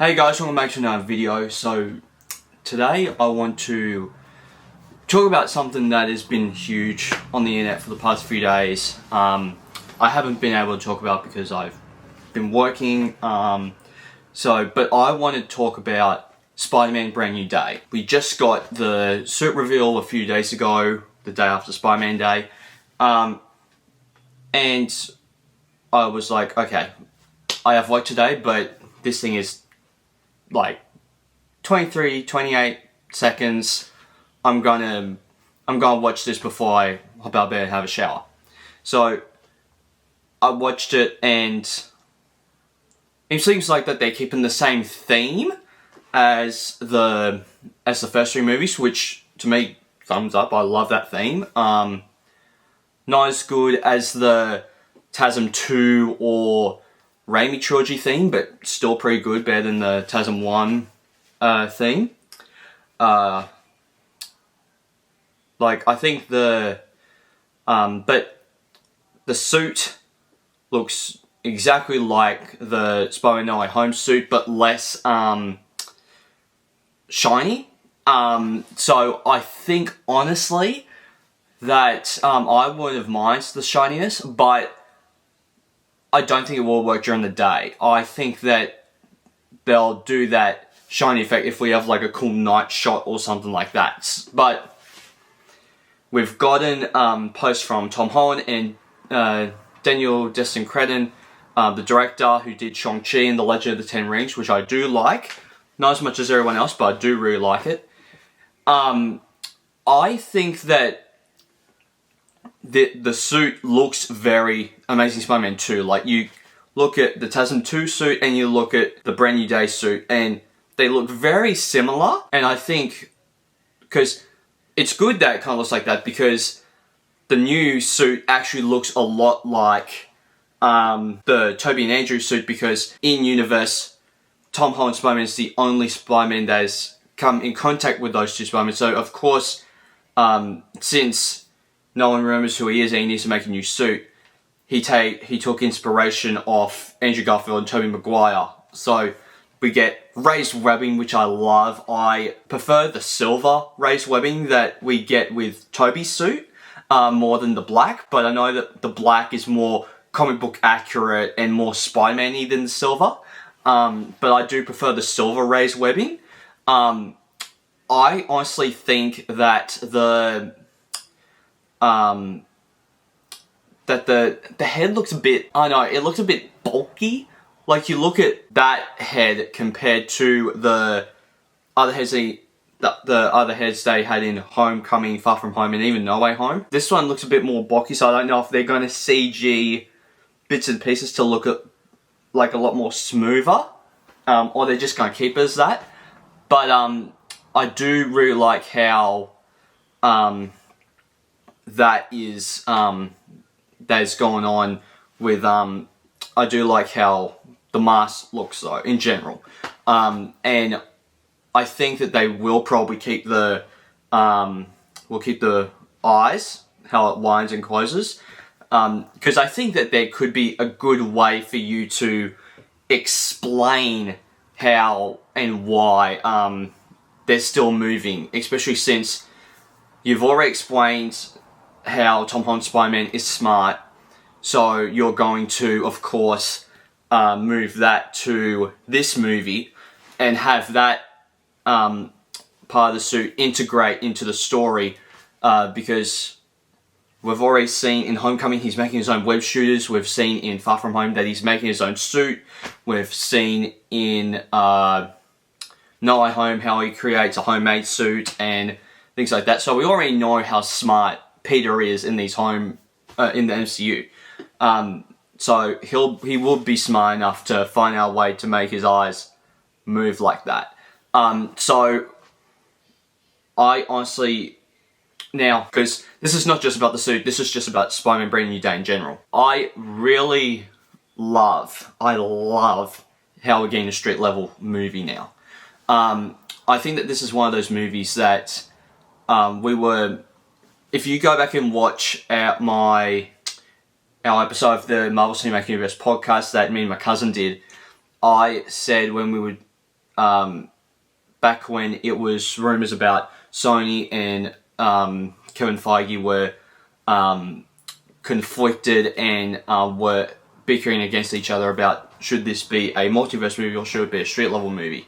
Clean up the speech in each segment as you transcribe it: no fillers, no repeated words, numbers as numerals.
Hey guys, welcome back to another video. So today I want to talk about something that has been huge on the internet for the past few days. I haven't been able to talk about because I've been working. But I want to talk about Spider-Man Brand New Day. We just got the suit reveal a few days ago, the day after Spider-Man Day. And I was like, okay, I have work today, but this thing is like 23, 28 seconds. I'm gonna watch this before I hop out of bed and have a shower. So I watched it, and it seems like that they're keeping the same theme as the first three movies, which to me, thumbs up. I love that theme. Not as good as the TASM 2 or Raimi trilogy theme, but still pretty good, better than the TASM 1 theme. I think but the suit looks exactly like the Spider-Man No Way Home suit, but less shiny. So I think, honestly, that I wouldn't have minded the shininess, but I don't think it will work during the day. I think that they'll do that shiny effect if we have like a cool night shot or something like that. But we've gotten posts from Tom Holland and Daniel Destin Cretton, the director who did Shang-Chi and The Legend of the Ten Rings, which I do like. Not as much as everyone else, but I do really like it. I think that the suit looks very Amazing Spider-Man 2. Like, you look at the TASM 2 suit and you look at the Brand New Day suit, and they look very similar. And I think, because it's good that it kind of looks like that, because the new suit actually looks a lot like the Tobey and Andrew suit, because in universe, Tom Holland Spider-Man is the only Spider-Man that has come in contact with those two Spider-Man. So of course, since no one remembers who he is and he needs to make a new suit, he took inspiration off Andrew Garfield and Tobey Maguire. So we get raised webbing, which I love. I prefer the silver raised webbing that we get with Tobey's suit more than the black, but I know that the black is more comic book accurate and more Spider-Man-y than the silver. But I do prefer the silver raised webbing. I honestly think that the head looks a bit, I don't know, it looks a bit bulky. Like, you look at that head compared to the other heads the other heads they had in Homecoming, Far From Home, and even No Way Home. This one looks a bit more bulky, so I don't know if they're going to CG bits and pieces to look at like a lot more smoother, or they're just going to keep it as that. But I do really like how that's going on with I do like how the mask looks, though, in general. And I think that they will probably keep the eyes, how it winds and closes, because I think that there could be a good way for you to explain how and why they're still moving, especially since you've already explained how Tom Holland Spider-Man is smart. So you're going to, of course, move that to this movie and have that part of the suit integrate into the story, because we've already seen in Homecoming he's making his own web shooters. We've seen in Far From Home that he's making his own suit. We've seen in No Way Home how he creates a homemade suit and things like that. So we already know how smart Peter is in these in the MCU. So he would be smart enough to find out a way to make his eyes move like that. So I honestly, now, because this is not just about the suit, this is just about Spider-Man Brand New Day in general. I love how we're getting a street level movie now. I think that this is one of those movies that if you go back and watch our episode of the Marvel Cinematic Universe podcast that me and my cousin did, I said when we were back when it was rumors about Sony and Kevin Feige were conflicted and were bickering against each other about should this be a multiverse movie or should it be a street level movie.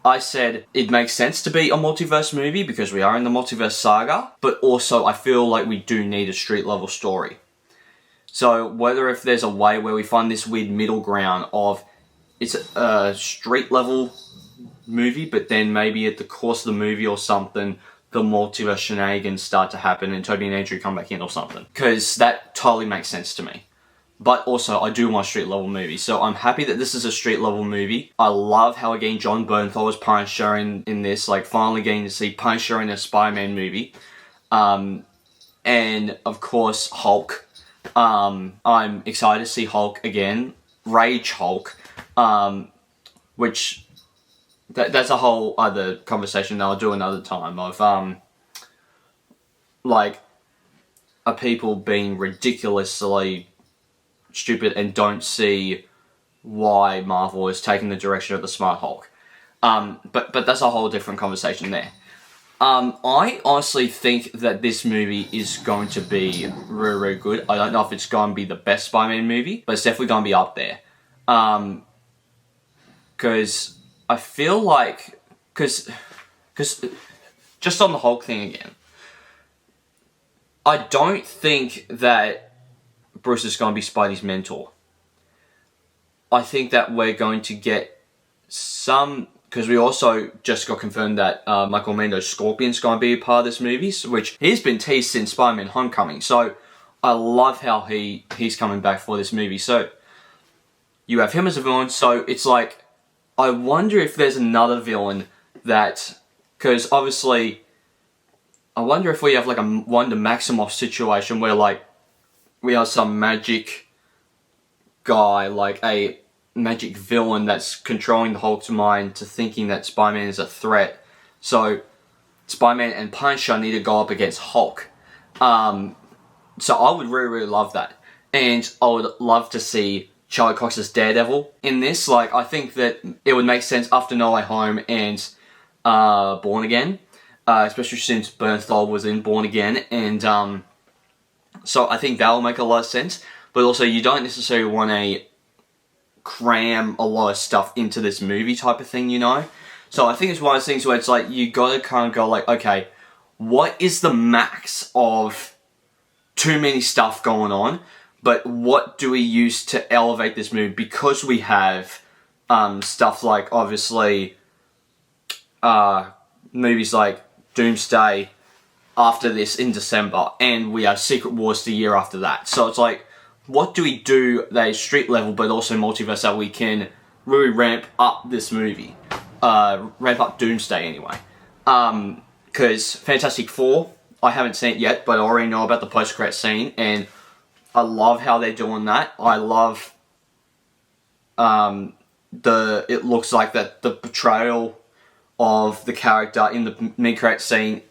I said it makes sense to be a multiverse movie because we are in the multiverse saga, but also I feel like we do need a street level story. So whether if there's a way where we find this weird middle ground of it's a street level movie, but then maybe at the course of the movie or something, the multiverse shenanigans start to happen and Toby and Andrew come back in or something. Because that totally makes sense to me. But also, I do want a street level movie, so I'm happy that this is a street level movie. I love how, again, Jon Bernthal was Punisher in this, like, finally getting to see Punisher in a Spider-Man movie. And, of course, Hulk. I'm excited to see Hulk again. Rage Hulk. Which, that's a whole other conversation that I'll do another time of, like, are people being ridiculously stupid and don't see why Marvel is taking the direction of the Smart Hulk. But that's a whole different conversation there. I honestly think that this movie is going to be really, really good. I don't know if it's going to be the best Spider-Man movie, but it's definitely going to be up there. Because I feel like... Because just on the Hulk thing again, I don't think that Bruce is going to be Spidey's mentor. I think that we're going to get some... Because we also just got confirmed that Michael Mando's Scorpion's going to be a part of this movie, which he's been teased since Spider-Man Homecoming. So I love how he's coming back for this movie. So you have him as a villain. So it's like, I wonder if there's another villain that... Because obviously, I wonder if we have like a Wanda Maximoff situation where like we have some magic guy, like a magic villain that's controlling the Hulk's mind to thinking that Spider-Man is a threat. So Spider-Man and Punisher need to go up against Hulk. So I would really, really love that. And I would love to see Charlie Cox's Daredevil in this. Like, I think that it would make sense after No Way Home and Born Again. Especially since Bernthal was in Born Again. And so I think that will make a lot of sense. But also, you don't necessarily want to cram a lot of stuff into this movie type of thing, you know? So I think it's one of those things where it's like, you gotta kind of go like, okay, what is the max of too many stuff going on, but what do we use to elevate this movie? Because we have stuff like, obviously, movies like Doomsday after this in December, and we have Secret Wars the year after that. So it's like, what do we do that is street level but also multiverse that we can really ramp up this movie? Ramp up Doomsday anyway. Because Fantastic Four, I haven't seen it yet, but I already know about the post-credit scene, and I love how they're doing that. I love it looks like that the portrayal of the character in the mid-credit scene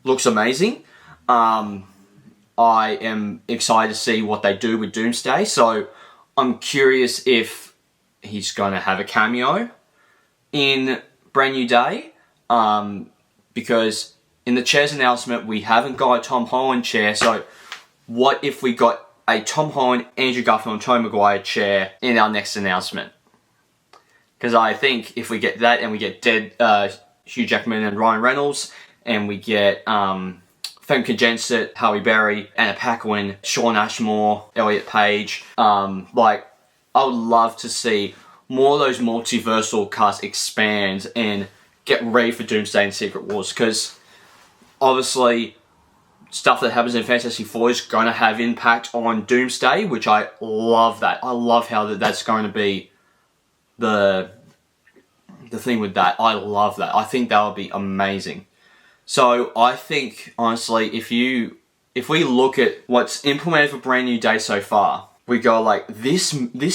looks amazing. I am excited to see what they do with Doomsday, so I'm curious if he's going to have a cameo in Brand New Day, because in the chairs announcement we haven't got a Tom Holland chair, so what if we got a Tom Holland, Andrew Garfield and Tobey Maguire chair in our next announcement? Because I think if we get that and we get dead Hugh Jackman and Ryan Reynolds, and we get Famke Janssen, Halle Berry, Anna Paquin, Shawn Ashmore, Elliot Page, like, I would love to see more of those multiversal casts expand and get ready for Doomsday and Secret Wars, because obviously stuff that happens in Fantastic Four is going to have impact on Doomsday, which I love that. I love how that's going to be the thing with that. I love that. I think that would be amazing. So I think, honestly, if we look at what's implemented for Brand New Day so far, we go like, this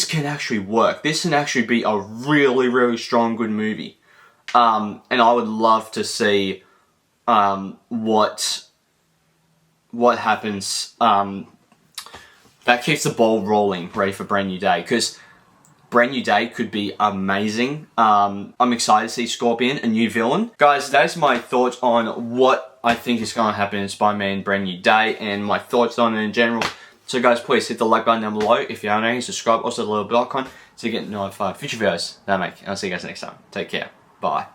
can actually work. This can actually be a really, really strong, good movie. And I would love to see what happens that keeps the ball rolling, ready for Brand New Day. Because Brand New Day could be amazing. I'm excited to see Scorpion, a new villain. Guys, that's my thoughts on what I think is going to happen in Spider-Man Brand New Day and my thoughts on it in general. So guys, please hit the like button down below if you haven't already. Subscribe, also the little bell icon to get notified of future videos that I make. And I'll see you guys next time. Take care. Bye.